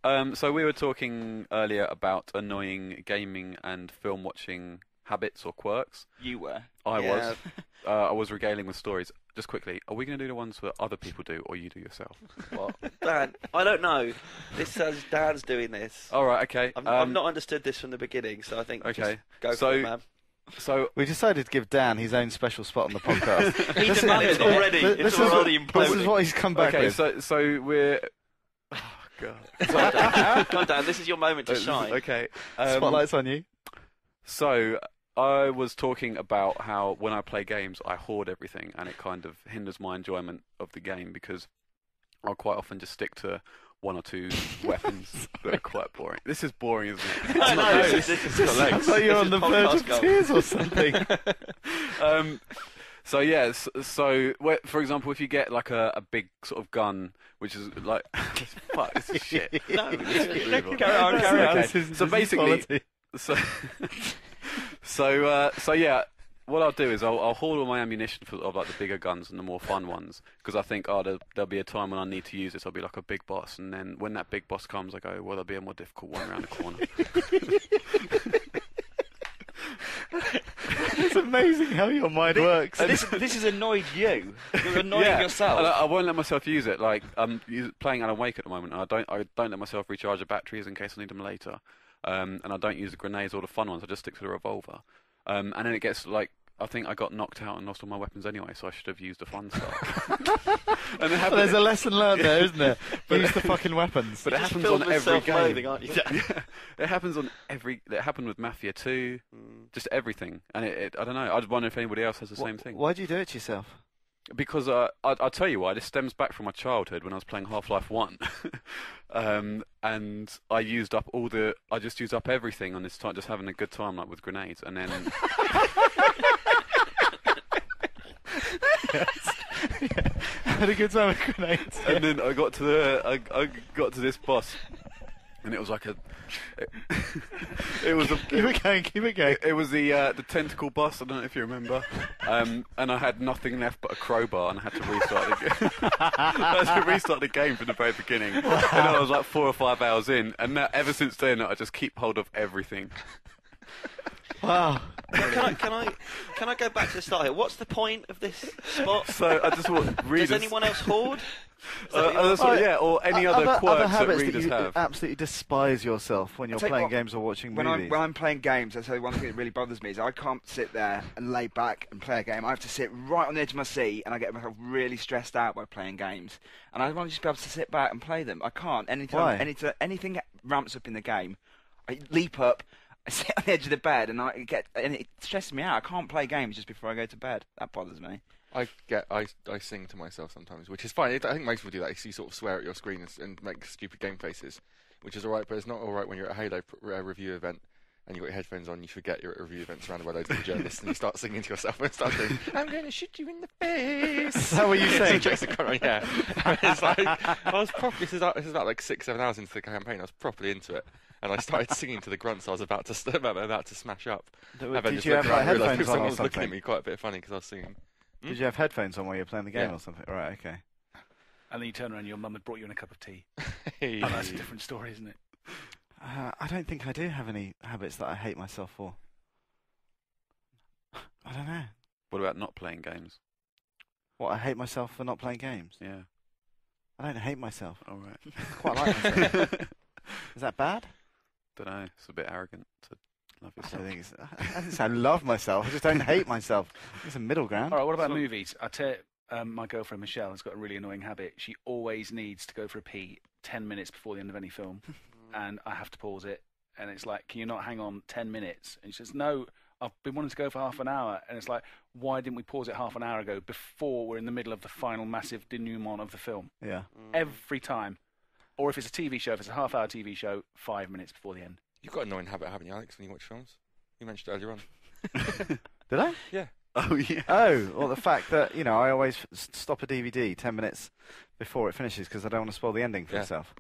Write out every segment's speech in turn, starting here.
So we were talking earlier about annoying gaming and film watching habits or quirks. You were. I Yeah. was. I was regaling with stories. Just quickly, are we going to do the ones that other people do, or you do yourself? What? Dan, I don't know. This says Dan's doing this. All right, okay. I've not understood this from the beginning, so I think Okay. just go So- for it, man. So We decided to give Dan his own special spot on the podcast. He This is- demanded it already. This It's is- already This is imploding. what he's come back okay, with. so we're. Oh God. Come on, Dan, this is your moment to shine. Okay. Spotlight's on you. So I was talking about how when I play games, I hoard everything, and it kind of hinders my enjoyment of the game because I'll quite often just stick to one or two weapons that are quite boring. This is boring, isn't it? I know, No, this is got legs. Sounds like you're This on is the verge podcast of gold. tears or something. So yes, for example, if you get like a big sort of gun, which is like, fuck, this is shit. No, Carry on, carry on. Okay. This is- So this is basically- quality. So yeah, what I'll do is I'll hoard all my ammunition of like the bigger guns and the more fun ones because I think there'll be a time when I need to use this. I'll be like a big boss, and then when that big boss comes, I go, well, there'll be a more difficult one around the corner. It's amazing how your mind works. So this has annoyed you. You're annoying Yeah, yourself. and I won't let myself use it. Like I'm playing Alan Wake at the moment, and I don't let myself recharge the batteries in case I need them later. And I don't use the grenades or the fun ones. I just stick to the revolver. And then it gets like I think I got knocked out and lost all my weapons anyway, so I should have used the fun stuff. And it Well, happened, there's a lesson learned there, isn't there? Use the fucking weapons. but it Just happens filled on with every self-loathing, game. aren't you? Yeah, it happens on every. It happened with Mafia 2, just everything. And I don't know. I just wonder if anybody else has the same thing. Why do you do it to yourself? Because I'll tell you why. This stems back from my childhood when I was playing Half-Life 1, and I just used up everything on this time, just having a good time like with grenades, and then Had a good time with grenades. and then I got to this boss, and it was like it was Keep it going, keep it going. It was the tentacle boss. I don't know if you remember. And I had nothing left but a crowbar, and I had to restart the game. I had to restart the game from the very beginning. And I was like 4 or 5 hours in, and ever since then, I just keep hold of everything. Wow. Can I go back to the start here? What's the point of this spot? So I just want readers. Does anyone else hoard? Is that what you're- that's what- yeah, or any other quirks that habits readers that you have. absolutely despise yourself when you're tell you playing what, games or watching when movies. I'm playing games, that's the one thing that really bothers me is I can't sit there and lay back and play a game. I have to sit right on the edge of my seat, and I get myself really stressed out by playing games. And I want to just be able to sit back and play them. I can't. Why? Anything ramps up in the game, I leap up, I sit on the edge of the bed, and it stresses me out. I can't play games just before I go to bed. That bothers me. I sing to myself sometimes, which is fine. I think most people do that. You sort of swear at your screen and make stupid game faces, which is alright, but it's not alright when you're at a Halo review event and you've got your headphones on, you forget you're at a review event surrounded by loads of journalists and you start singing to yourself and start going, I'm going to shoot you in the face. Is that what you say? Jason Connery, yeah. It's like, this is about like 6-7 hours into the campaign, I was properly into it. And I started singing to the grunts I was about to smash up. Did you have like, headphones on someone or was looking at something? me quite a bit funny because I was singing. Did you have headphones on while you were playing the game Yeah. or something? Right, okay. And then you turn around and your mum had brought you in a cup of tea. Hey. Oh, that's a different story, isn't it? I don't think I do have any habits that I hate myself for. I don't know. What about not playing games? What, I hate myself for not playing games? Yeah. I don't hate myself. All right. I quite like myself. Is that bad? Don't know. It's a bit arrogant to love I yourself. don't think it's... I didn't say I love myself. I just don't hate myself. It's a middle ground. All right, what about movies? I tell you, my girlfriend Michelle has got a really annoying habit. She always needs to go for a pee 10 minutes before the end of any film, and I have to pause it. And it's like, can you not hang on 10 minutes? And she says, no, I've been wanting to go for half an hour. And it's like, why didn't we pause it half an hour ago before we're in the middle of the final massive denouement of the film? Yeah. Every time. Or if it's a TV show, if it's a half-hour TV show, 5 minutes before the end. You've got an annoying habit, haven't you, Alex, when you watch films? You mentioned it earlier on. Did I? Yeah. Oh yeah. Oh, well, the fact that, I always stop a DVD 10 minutes before it finishes because I don't want to spoil the ending for Yeah. myself.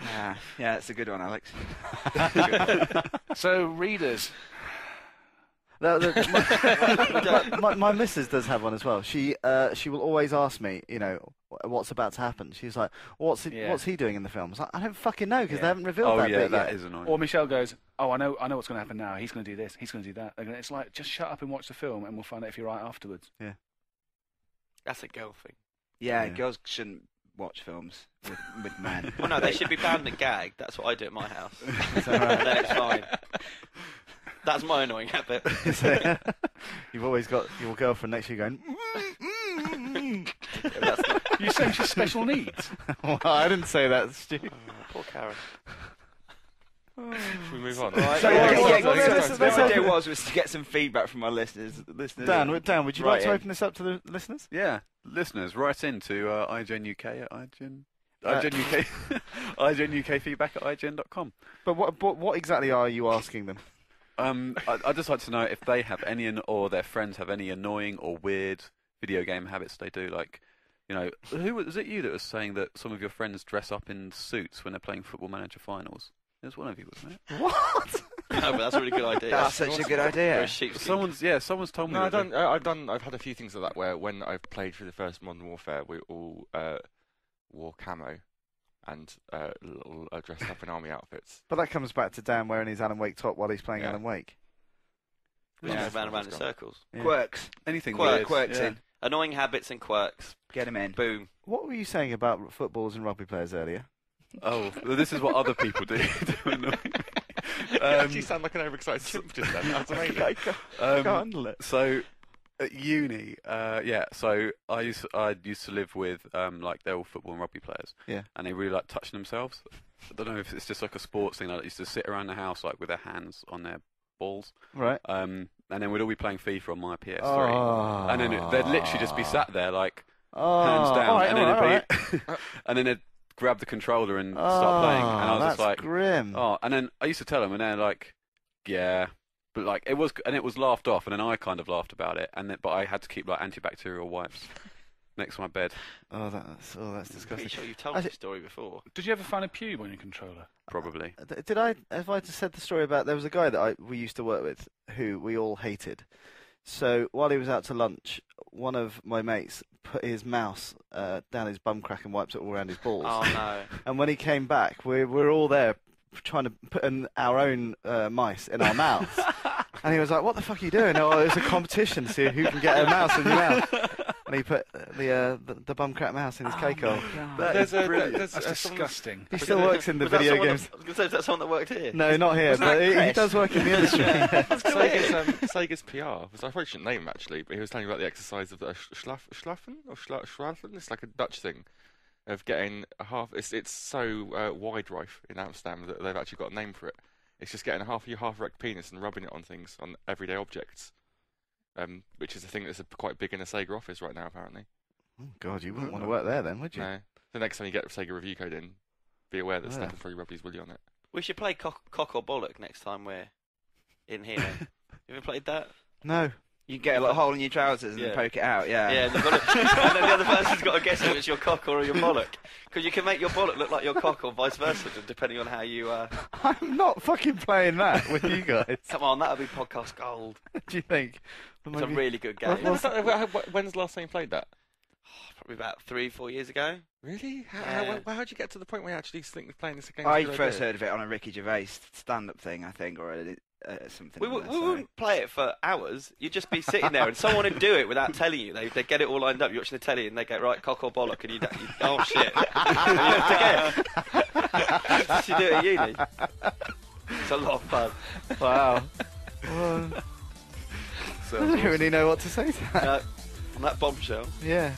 Yeah, that's a good one, Alex. So, readers. My missus does have one as well. She will always ask me, what's about to happen. She's like, what's he doing in the film? I was like, I don't fucking know because they Yeah. haven't revealed Oh that yeah, bit that yet. is annoying. Or Michelle goes, "Oh, I know what's going to happen now. He's going to do this. He's going to do that." And it's like, just shut up and watch the film, and we'll find out if you're right afterwards. That's a girl thing. Yeah, Yeah. girls shouldn't watch films with men. Well, no, they should be banned and gagged. That's what I do at my house. Is that right? And then it's fine. That's my annoying habit. So, you've always got your girlfriend next to you going. Yeah, but that's not... You say she's special needs. Well, I didn't say that, Stu. Poor Karen. Should we move on? Right. So, Yeah, yeah, yeah, well, yeah, let's- so let's the idea open- was to get some feedback from our listeners. Dan, would you like to Right in. open this up to the listeners? Yeah, listeners, write into IGN UK at IGN. Uh, IGN UK, IGN UK feedback at IGN.com. But what exactly are you asking them? I'd just like to know if they have any, or their friends have any annoying or weird video game habits they do. Like, you know, who was it? You that was saying that some of your friends dress up in suits when they're playing Football Manager finals. It was one of you, wasn't it? What? No, but that's a really good idea. That's such a good Or idea. a sheepskin. Someone's told me. No, that I've had a few things like that where when I've played through the first Modern Warfare, we all wore camo and dressed up in army outfits. But that comes back to Dan wearing his Alan Wake top while he's playing Yeah. Alan Wake. We just Yeah, ran around in that's gone. circles. Yeah. Quirks. anything Quirks, weird. Quirks yeah. in. Annoying habits and quirks. Get them in. Boom. What were you saying about footballers and rugby players earlier? Oh, well, this is what other people do. to annoy me. You actually sound like an overexcited chimp just then. That's amazing. I can't Um, handle it. So at uni, so I used to live with like they're all football and rugby players. Yeah. And they really like touching themselves. I don't know if it's just like a sports thing. Like they used to sit around the house like with their hands on their balls. Right. And then we'd all be playing FIFA on my PS3. Oh. And then they'd literally just be sat there like Oh. hands down, All right, and then all right, it'd be, and then they'd grab the controller and start playing. And I was that's just like, grim. oh. And then I used to tell them, and they're like, yeah. But like it was laughed off, and then I kind of laughed about it, but I had to keep like antibacterial wipes next to my bed. That's Pretty disgusting. sure you've told I me thi- this story before. Did you ever find a pube on your controller? Probably. Have I just said the story about there was a guy that we used to work with who we all hated. So while he was out to lunch, one of my mates put his mouse down his bum crack and wiped it all around his balls. Oh no. And when he came back, we're all there trying to put our own mice in our mouths. And he was like, "What the fuck are you doing?" Oh, it's a competition to see who can get a mouse in your mouth. And he put the bum crack mouse in his cake hole. There's That's someone- disgusting. He still works in the Was that video someone games. I was going to say, is that someone that worked here? No, not here, Wasn't but that he Chris? does work in the industry. Sega's PR. I probably shouldn't name him actually, but he was telling me about the exercise of the Schlaffen or Schlaffen. It's like a Dutch thing of getting a half. It's so wide rife in Amsterdam that they've actually got a name for it. It's just getting your half erect penis and rubbing it on things, on everyday objects, which is a thing that's quite big in a Sega office right now, apparently. Oh, God, you wouldn't want to work there then, would you? No. The next time you get a Sega review code in, be aware that Yeah. Steph will probably rub his willy on it. We should play cock or bollock next time we're in here. You ever played that? No. You get a little hole in your trousers and Yeah. poke it out. Yeah. Yeah, and, and then the other person's got to guess if it's your cock or your bollock. Because you can make your bollock look like your cock or vice versa, depending on how you... I'm not fucking playing that with you guys. Come on, that would be podcast gold. Do you think? It's a really good game. When's the last time you played that? Probably about 3-4 years ago. Really? Yeah. How'd you get to the point where you actually think of playing this again? I first heard of it on a Ricky Gervais stand-up thing, I think, or something. We like that, wouldn't play it for hours. You'd just be sitting there and someone would do it without telling you. They get it all lined up. You're watching the telly and they go, right, cock or bollock, and you oh shit. And you have to guess. You do it at uni. It's a lot of fun. Wow. Well, I don't really know what to say to that. On that bombshell. Yeah.